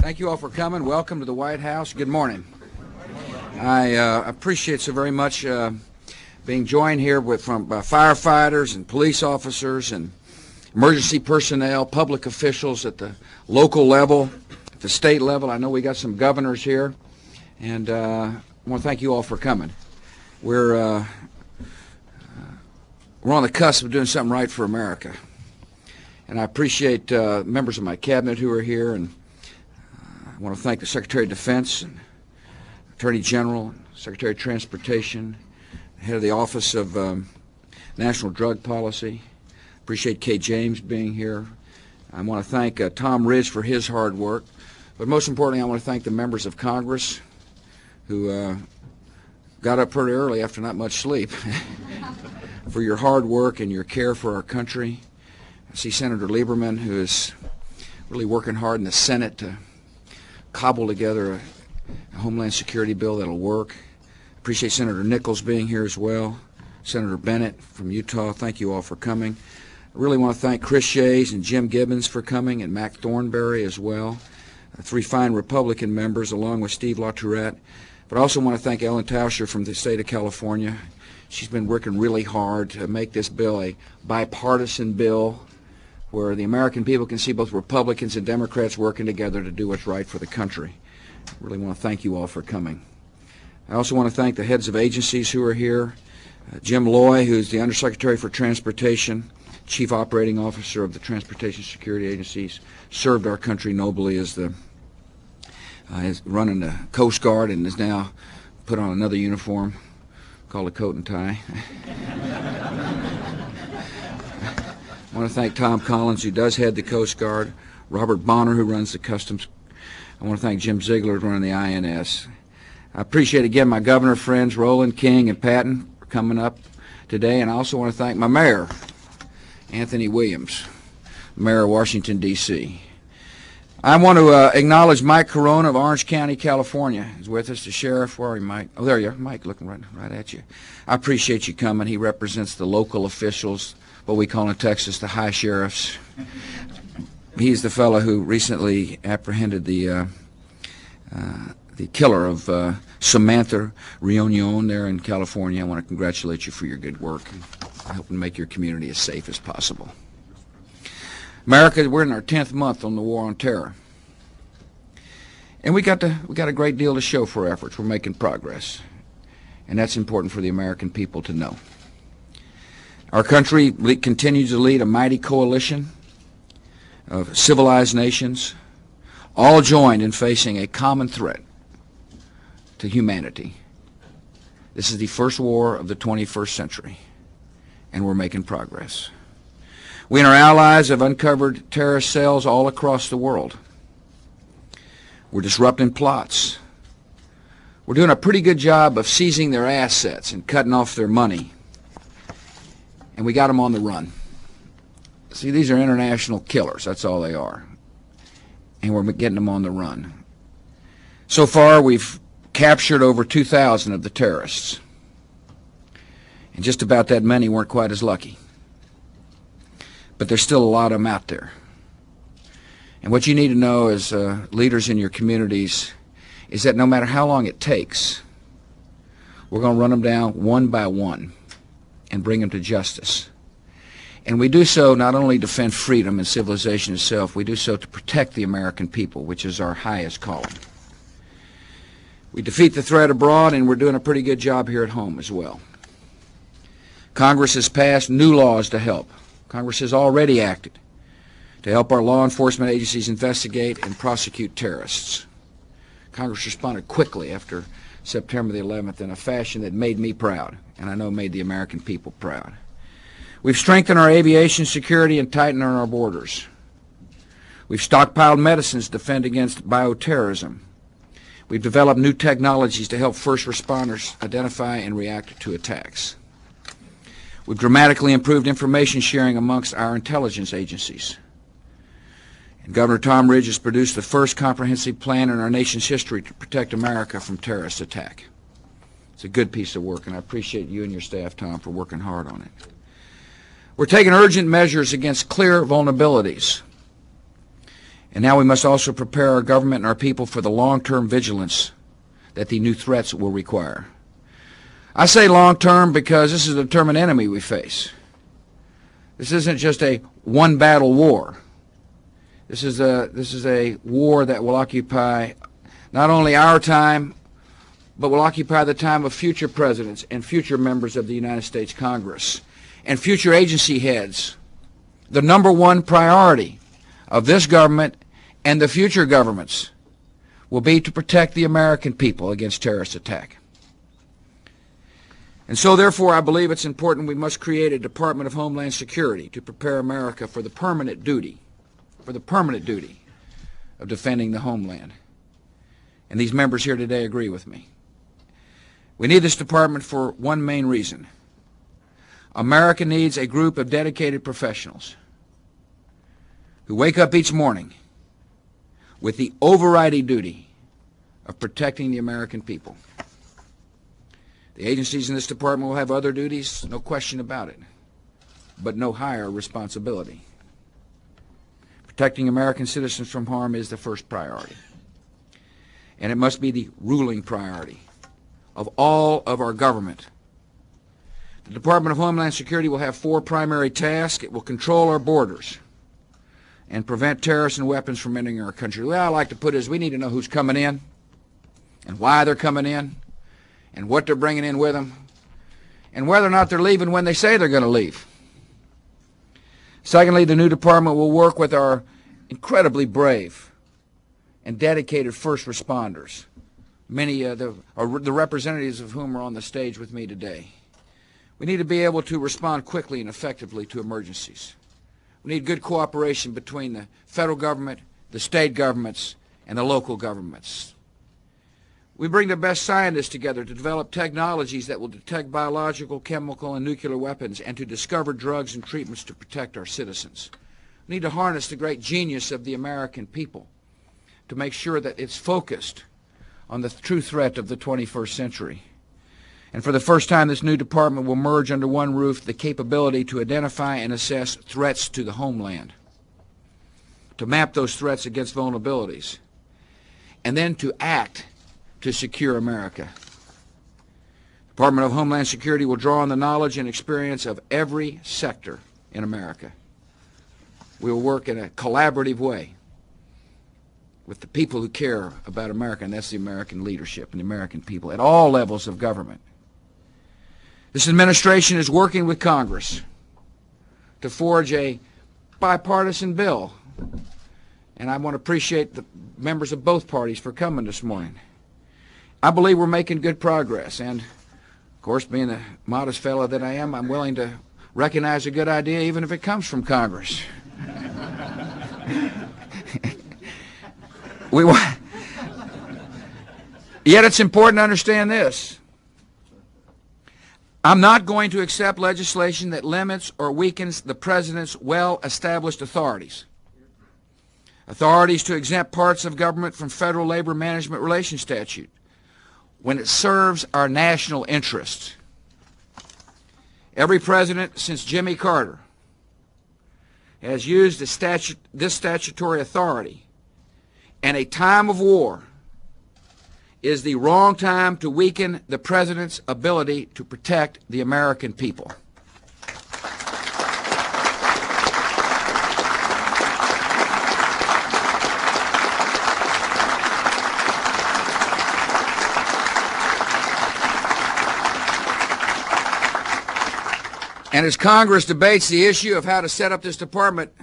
Thank you all for coming. Welcome to the White House. Good morning. I appreciate so very much being joined here by firefighters and police officers and emergency personnel, public officials at the local level, at the state level. I know we got some governors here, and I want to thank you all for coming. We're on the cusp of doing something right for America, and I appreciate members of my cabinet who are here, and I want to thank the Secretary of Defense, and Attorney General, Secretary of Transportation, head of the Office of National Drug Policy. Appreciate Kay James being here. I want to thank Tom Ridge for his hard work, but most importantly, I want to thank the members of Congress who got up pretty early after not much sleep for your hard work and your care for our country. I see Senator Lieberman, who is really working hard in the Senate to cobble together a Homeland Security bill that'll work. Appreciate Senator Nichols being here as well. Senator Bennett from Utah, thank you all for coming. I really want to thank Chris Shays and Jim Gibbons for coming, and Mac Thornberry as well, three fine Republican members along with Steve LaTourette. But I also want to thank Ellen Tauscher from the state of California. She's been working really hard to make this bill a bipartisan bill where the American people can see both Republicans and Democrats working together to do what's right for the country. I really want to thank you all for coming. I also want to thank the heads of agencies who are here. Jim Loy, who's the Undersecretary for Transportation, Chief Operating Officer of the Transportation Security Agencies, served our country nobly as is running the Coast Guard and is now put on another uniform called a coat and tie. I want to thank Tom Collins, who does head the Coast Guard, Robert Bonner, who runs the Customs. I want to thank Jim Ziegler, who's running the INS. I appreciate, again, my governor friends, Roland, King, and Patton, for coming up today. And I also want to thank my mayor, Anthony Williams, mayor of Washington, D.C. I want to acknowledge Mike Corona of Orange County, California. He's with us, the sheriff. Where are you, Mike? Oh, there you are. Mike, looking right at you. I appreciate you coming. He represents the local officials, what we call in Texas the high sheriffs. He's the fellow who recently apprehended the killer of Samantha Reunion there in California. I want to congratulate you for your good work and helping make your community as safe as possible. America, we're in our 10th month on the war on terror, and we got a great deal to show for our efforts. We're making progress, and that's important for the American people to know. Our country continues to lead a mighty coalition of civilized nations, all joined in facing a common threat to humanity. This is the first war of the 21st century, and we're making progress. We and our allies have uncovered terrorist cells all across the world. We're disrupting plots. We're doing a pretty good job of seizing their assets and cutting off their money. And we got them on the run. See, these are international killers. That's all they are. And we're getting them on the run. So far, we've captured over 2,000 of the terrorists. And just about that many weren't quite as lucky. But there's still a lot of them out there. And what you need to know as leaders in your communities is that no matter how long it takes, we're going to run them down one by one and bring them to justice. And we do so not only to defend freedom and civilization itself, we do so to protect the American people, which is our highest calling. We defeat the threat abroad, and we're doing a pretty good job here at home as well. Congress has passed new laws to help. Congress has already acted to help our law enforcement agencies investigate and prosecute terrorists. Congress responded quickly after September the 11th in a fashion that made me proud, and I know made the American people proud. We've strengthened our aviation security and tightened our borders. We've stockpiled medicines to defend against bioterrorism. We've developed new technologies to help first responders identify and react to attacks. We've dramatically improved information sharing amongst our intelligence agencies. And Governor Tom Ridge has produced the first comprehensive plan in our nation's history to protect America from terrorist attack. It's a good piece of work, and I appreciate you and your staff, Tom, for working hard on it. We're taking urgent measures against clear vulnerabilities. And now we must also prepare our government and our people for the long-term vigilance that the new threats will require. I say long-term because this is a determined enemy we face. This isn't just a one-battle war. This is a war that will occupy not only our time, but will occupy the time of future presidents and future members of the United States Congress and future agency heads. The number one priority of this government and the future governments will be to protect the American people against terrorist attack. And so, therefore, I believe it's important we must create a Department of Homeland Security to prepare America for the permanent duty of defending the homeland. And these members here today agree with me. We need this department for one main reason. America needs a group of dedicated professionals who wake up each morning with the overriding duty of protecting the American people. The agencies in this department will have other duties, no question about it, but no higher responsibility. Protecting American citizens from harm is the first priority, and it must be the ruling priority of all of our government. The Department of Homeland Security will have four primary tasks. It will control our borders and prevent terrorists and weapons from entering our country. The way I like to put it is we need to know who's coming in and why they're coming in and what they're bringing in with them and whether or not they're leaving when they say they're going to leave. Secondly, the new department will work with our incredibly brave and dedicated first responders, many the representatives of whom are on the stage with me today. We need to be able to respond quickly and effectively to emergencies. We need good cooperation between the federal government, the state governments, and the local governments. We bring the best scientists together to develop technologies that will detect biological, chemical, and nuclear weapons and to discover drugs and treatments to protect our citizens. We need to harness the great genius of the American people to make sure that it's focused on the true threat of the 21st century. And for the first time, this new department will merge under one roof the capability to identify and assess threats to the homeland, to map those threats against vulnerabilities, and then to act to secure America. The Department of Homeland Security will draw on the knowledge and experience of every sector in America. We will work in a collaborative way with the people who care about America, and that's the American leadership and the American people at all levels of government. This administration is working with Congress to forge a bipartisan bill, and I want to appreciate the members of both parties for coming this morning. I believe we're making good progress, and of course, being the modest fellow that I am, I'm willing to recognize a good idea even if it comes from Congress. Yet it's important to understand this. I'm not going to accept legislation that limits or weakens the President's well-established authorities. Authorities to exempt parts of government from Federal Labor Management Relations Statute when it serves our national interests. Every president since Jimmy Carter has used this statutory authority, and a time of war is the wrong time to weaken the President's ability to protect the American people. And as Congress debates the issue of how to set up this department,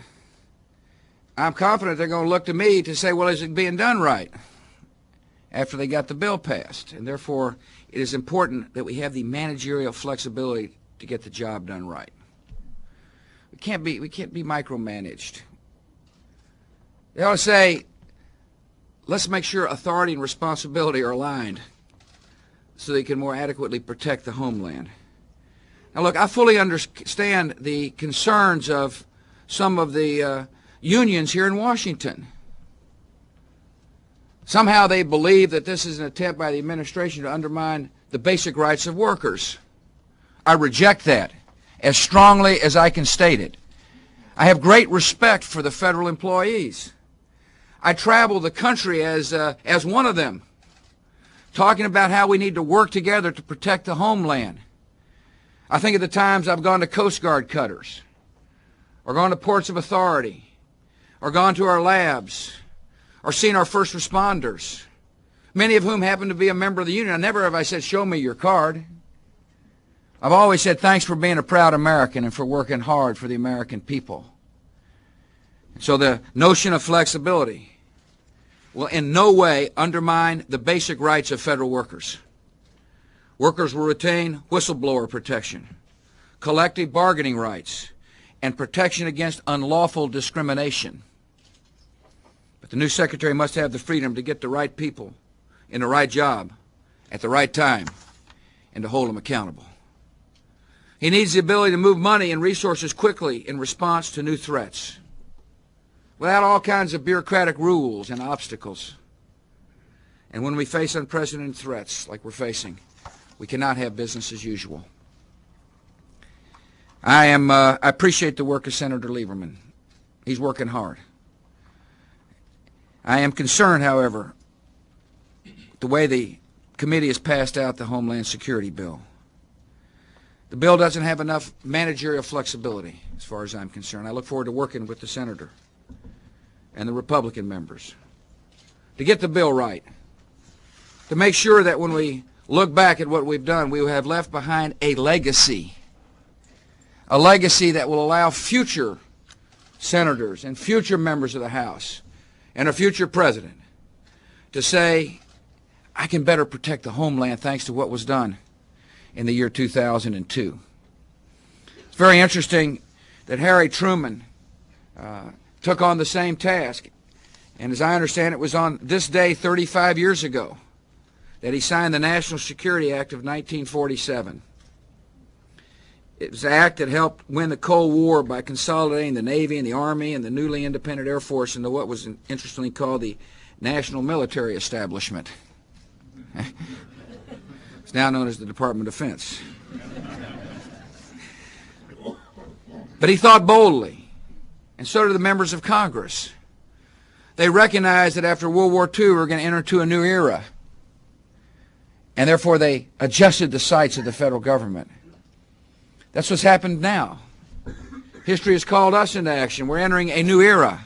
I'm confident they're going to look to me to say, well, is it being done right after they got the bill passed? And therefore, it is important that we have the managerial flexibility to get the job done right. We can't be micromanaged. They ought to say, let's make sure authority and responsibility are aligned so they can more adequately protect the homeland. Now, look, I fully understand the concerns of some of the unions here in Washington. Somehow they believe that this is an attempt by the administration to undermine the basic rights of workers. I reject that as strongly as I can state it. I have great respect for the federal employees. I travel the country as one of them, talking about how we need to work together to protect the homeland. I think of the times I've gone to Coast Guard cutters, or gone to ports of authority, or gone to our labs, or seen our first responders, many of whom happen to be a member of the union. Never have I said, show me your card. I've always said, thanks for being a proud American and for working hard for the American people. So the notion of flexibility will in no way undermine the basic rights of federal workers. Workers will retain whistleblower protection, collective bargaining rights, and protection against unlawful discrimination. But the new secretary must have the freedom to get the right people in the right job at the right time and to hold them accountable. He needs the ability to move money and resources quickly in response to new threats, without all kinds of bureaucratic rules and obstacles. And when we face unprecedented threats like we're facing, we cannot have business as usual. I appreciate the work of Senator Lieberman. He's working hard. I am concerned, however, the way the committee has passed out the Homeland Security bill. The bill doesn't have enough managerial flexibility, as far as I'm concerned. I look forward to working with the senator and the Republican members to get the bill right, to make sure that when we look back at what we've done, we will have left behind a legacy that will allow future senators and future members of the House and a future president to say, I can better protect the homeland thanks to what was done in the year 2002. It's very interesting that Harry Truman took on the same task, and as I understand it, was on this day 35 years ago that he signed the National Security Act of 1947. It was an act that helped win the Cold War by consolidating the Navy and the Army and the newly independent Air Force into what was interestingly called the National Military Establishment. It's now known as the Department of Defense. But he thought boldly, and so did the members of Congress. They recognized that after World War II, we were going to enter into a new era, and therefore they adjusted the sights of the federal government. That's what's happened now. History has called us into action. We're entering a new era,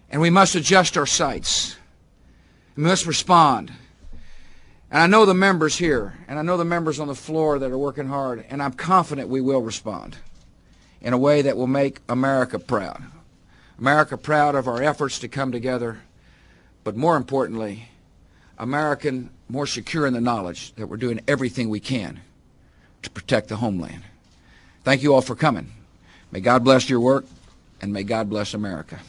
and we must adjust our sights. We must respond. And I know the members here, and I know the members on the floor that are working hard, and I'm confident we will respond in a way that will make America proud. America proud of our efforts to come together, but more importantly, American more secure in the knowledge that we're doing everything we can to protect the homeland. Thank you all for coming. May God bless your work, and may God bless America.